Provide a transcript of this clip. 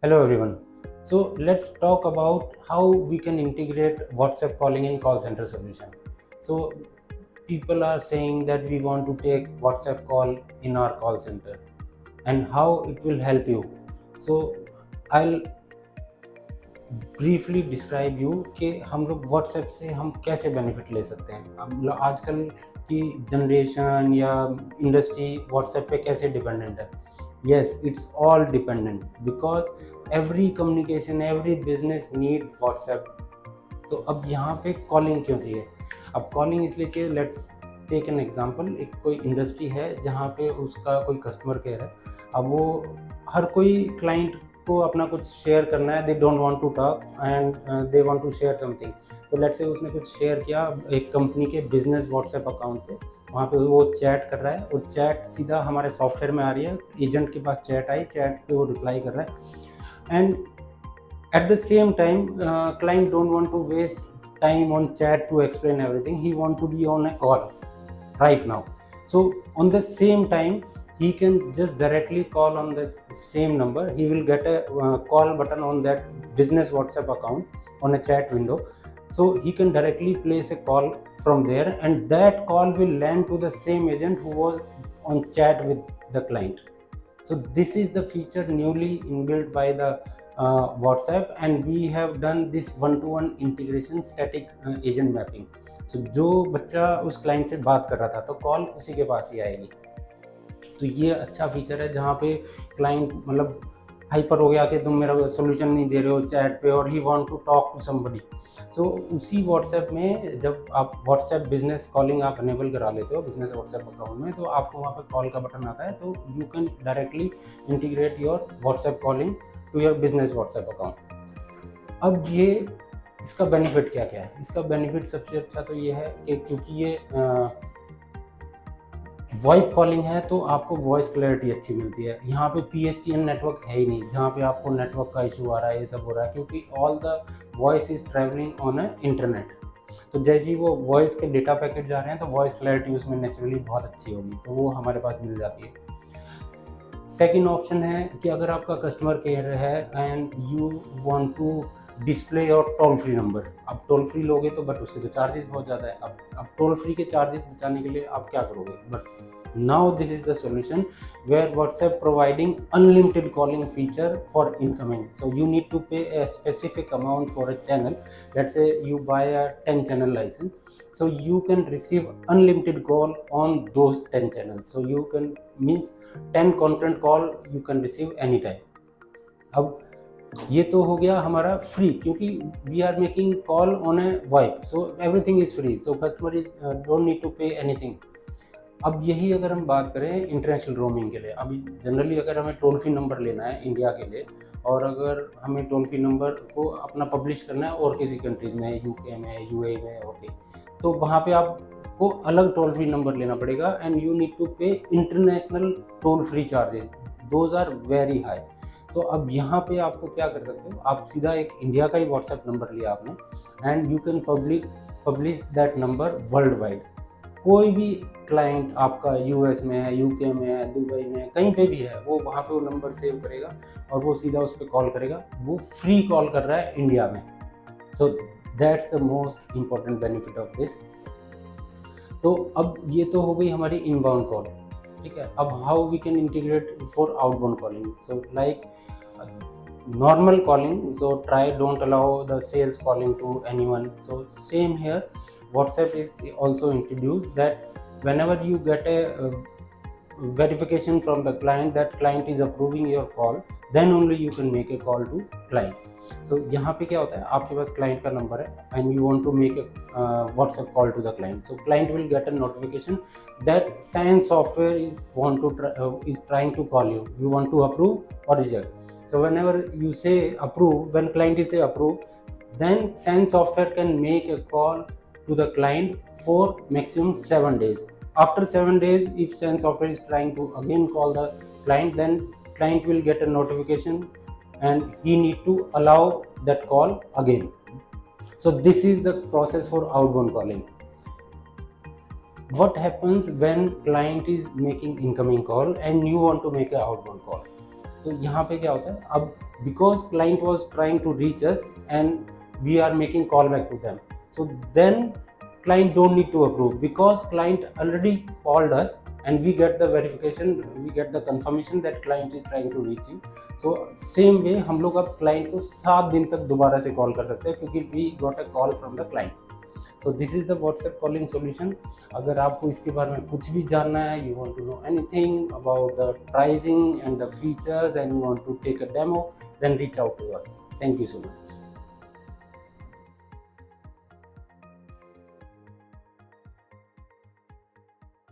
Hello everyone. So let's talk about how we can integrate WhatsApp calling in call center solution. So people are saying that we want to take WhatsApp call in our call center and how it will help you. So I'll briefly describe you कि हम लोग WhatsApp से हम कैसे benefit ले सकते हैं। अब आजकल की जनरेशन या इंडस्ट्री व्हाट्सएप पे कैसे डिपेंडेंट है। Yes, it's all dependent because every communication every business need WhatsApp. तो अब यहाँ पे कॉलिंग क्यों चाहिए? अब कॉलिंग इसलिए चाहिए, लेट्स टेक एन एग्जांपल। एक कोई इंडस्ट्री है जहाँ पे उसका कोई कस्टमर केयर है। अब वो हर कोई क्लाइंट को अपना कुछ शेयर करना है, they don't want to talk and they want to share something. तो लेट्स से उसने कुछ शेयर किया एक कंपनी के बिजनेस व्हाट्सएप अकाउंट पे, वहाँ पे वो चैट कर रहा है। वो चैट सीधा हमारे सॉफ्टवेयर में आ रही है, एजेंट के पास चैट आई, चैट पे वो रिप्लाई कर रहा है। And at the same time client don't want to waste time on chat to explain everything, he want to be on a call right now. So on the same time he can just directly call on this same number. He will get a call button on that business WhatsApp account on a chat window, so he can directly place a call from there, and that call will land to the same agent who was on chat with the client. So this is the feature newly inbuilt by the WhatsApp, and we have done this one-to-one integration static agent mapping. So जो बच्चा उस client से बात कर रहा था तो call उसी के पास ही आएगी। तो ये अच्छा फीचर है जहाँ पे क्लाइंट मतलब हाइपर हो गया कि तुम मेरा सोल्यूशन नहीं दे रहे हो चैट पे, और he want to talk to somebody. So उसी व्हाट्सएप में जब आप व्हाट्सएप बिजनेस कॉलिंग आप अनेबल करा लेते हो बिजनेस व्हाट्सएप अकाउंट में, तो आपको वहाँ पे कॉल का बटन आता है, तो you can directly integrate your WhatsApp calling to your business WhatsApp account. अब ये इसका बेनिफिट क्या क्या है? इसका बेनिफिट सबसे अच्छा तो ये है कि क्योंकि ये वॉइप कॉलिंग है तो आपको वॉइस क्लैरिटी अच्छी मिलती है। यहाँ पे PSTN नेटवर्क है ही नहीं जहाँ पे आपको नेटवर्क का इशू आ रहा है, ये सब हो रहा है, क्योंकि all the voice is travelling on a internet. तो जैसे ही वो वॉइस के डेटा पैकेट जा रहे हैं तो वॉइस क्लैरिटी उसमें नेचुरली बहुत अच्छी होगी, तो वो हमारे पास मिल जाती है। सेकेंड ऑप्शन है कि अगर आपका कस्टमर केयर है and you want to display your toll free number. अब टोल फ्री लोगे तो बट उसके तो चार्जेस बहुत ज़्यादा है। अब टोल फ्री के चार्जेस बचाने के लिए आप क्या करोगे? But now this is the solution where WhatsApp providing unlimited calling feature for incoming. So you need to pay a specific amount for a channel. Let's say you buy a 10 channel license, so you can receive unlimited call on those 10 channels. So you can means 10 content call you can receive anytime. अब ये तो हो गया हमारा free, क्योंकि we are making call on a VoIP, so everything is free, so customer is don't need to pay anything. अब यही अगर हम बात करें इंटरनेशनल रोमिंग के लिए, अभी जनरली अगर हमें टोल फ्री नंबर लेना है इंडिया के लिए, और अगर हमें टोल फ्री नंबर को अपना पब्लिश करना है और किसी कंट्रीज़ में, UK में, UAE में, ओके, तो वहाँ पे आपको अलग टोल फ्री नंबर लेना पड़ेगा and you need to pay international toll free charges, those are very high. तो अब यहाँ पे आपको क्या कर सकते हो, आप सीधा एक इंडिया का ही व्हाट्सएप नंबर लिया आपने and you can publish that number world wide. कोई भी क्लाइंट आपका US में है, UK में है, दुबई में है, कहीं पे भी है, वो वहाँ पे वो नंबर सेव करेगा और वो सीधा उस पर कॉल करेगा। वो फ्री कॉल कर रहा है इंडिया में। So that's the most important benefit of this. तो अब ये तो हो गई हमारी इनबाउंड कॉल, ठीक है। अब how we can integrate for outbound calling? So like normal calling, so try don't allow the sales calling to anyone. So same here, WhatsApp is also introduced that whenever you get a verification from the client that client is approving your call, then only you can make a call to client. So यहाँ पे क्या होता है, आपके पास client का number है and you want to make a WhatsApp call to the client. So client will get a notification that Science Software is trying to call you. You want to approve or reject. So whenever you say approve, when client is say approve, then Science Software can make a call to the client for maximum 7 days. After 7 days, if Science Software is trying to again call the client, then client will get a notification and he need to allow that call again. So this is the process for outbound calling. What happens when client is making incoming call and you want to make an outbound call? तो यहाँ पे क्या होता है, अब because client was trying to reach us and we are making call back to them, so then client don't need to approve because client already called us and we get the verification, we get the confirmation that client is trying to reach you. So same way हम लोग अब client को 7 दिन तक दोबारा से call कर सकते हैं क्योंकि we got a call from the client. So this is the WhatsApp calling solution. अगर आपको इसके बारे में कुछ भी जानना है, you want to know anything about the pricing and the features and you want to take a demo, then reach out to us. Thank you so much.